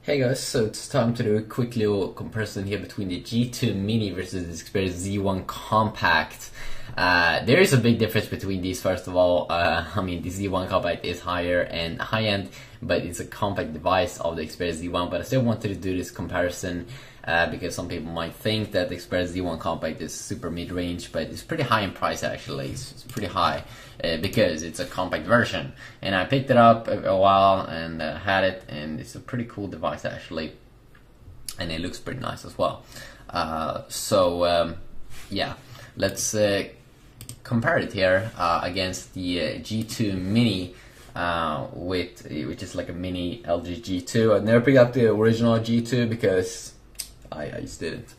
Hey guys, so it's time to do a quick little comparison here between the G2 Mini versus the Xperia Z1 Compact. There is a big difference between these. First of all, I mean the Z1 Compact is higher and high-end, but it's a compact device of the Xperia Z1. But I still wanted to do this comparison because some people might think that the Xperia Z1 Compact is super mid-range, but it's pretty high in price actually. It's pretty high because it's a compact version. And I picked it up a while and had it, and it's a pretty cool device actually, and it looks pretty nice as well. Yeah, let's compare it here against the G2 Mini, which is like a mini LG G2. I never picked up the original G2 because I just didn't.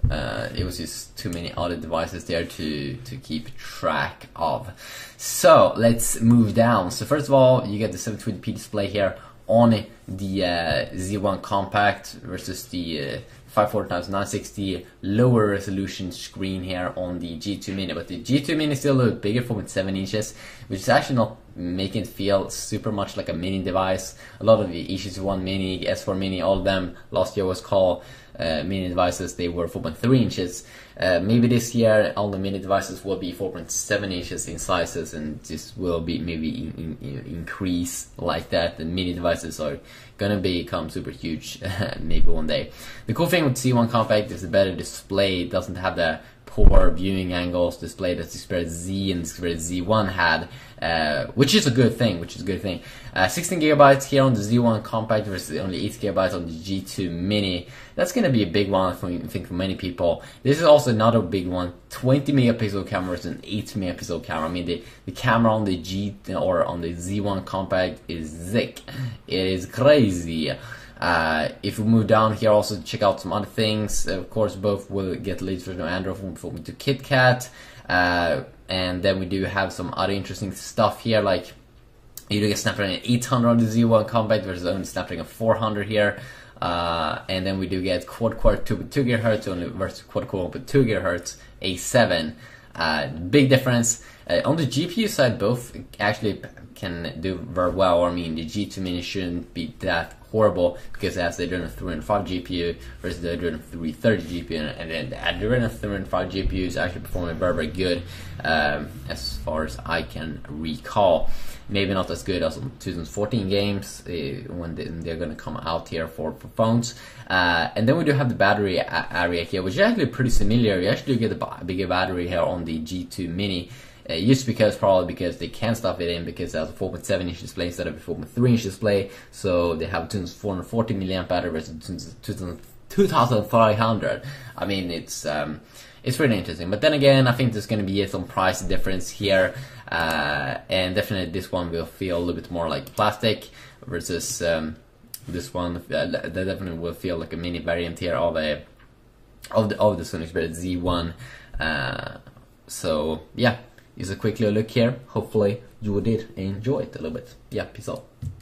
It was just too many other devices there to keep track of. So let's move down. So first of all, you get the 720p display here on the Z1 Compact versus the 540x960 lower resolution screen here on the G2 Mini. But the G2 Mini is still a little bit bigger, 4.7 inches, which is actually not making it feel super much like a mini device. A lot of the E61 Mini, S4 Mini, all of them last year was called mini devices. They were 4.3 inches. Maybe this year all the mini devices will be 4.7 inches in sizes, and this will be maybe increase like that. The mini devices are gonna become super huge maybe one day. The cool thing with Z1 Compact is the better display. It doesn't have the poor viewing angles display that the Xperia Z and the Xperia Z1 had, which is a good thing. 16 gigabytes here on the Z1 Compact versus only 8 gigabytes on the G2 Mini. That's gonna be a big one I think for many people. This is also another big one: 20 megapixel camera versus an 8 megapixel camera. I mean the camera on the on the Z1 Compact is sick. It is crazy. If we move down here, also check out some other things. Of course, both will get the latest version of Android from to KitKat, and then we do have some other interesting stuff here, like you do get Snapdragon 800 on the Z1 Compact versus only Snapdragon 400 here, and then we do get quad-core 2.2 GHz only versus quad-core 1.2 GHz A7. Big difference. On the GPU side, both actually can do very well. I mean, the G2 Mini shouldn't be that horrible because it has the Adreno 305 GPU versus the Adreno 330 GPU, and then the Adreno 305 GPU is actually performing very good as far as I can recall. Maybe not as good as 2014 games when they're going to come out here for phones. And then we do have the battery area here, which is actually pretty similar. You actually get a bigger battery here on the G2 Mini. Just probably because they can stuff it in because it has a 4.7 inch display instead of a 4.3 inch display. So they have a 2440 milliamp battery versus 2500. I mean, it's really interesting. But then again, I think there's going to be some price difference here, and definitely this one will feel a little bit more like plastic versus this one. That definitely will feel like a mini variant here of the Sony Xperia Z1. So yeah. Just a quick little look here. Hopefully you did enjoy it a little bit. Yeah, peace out.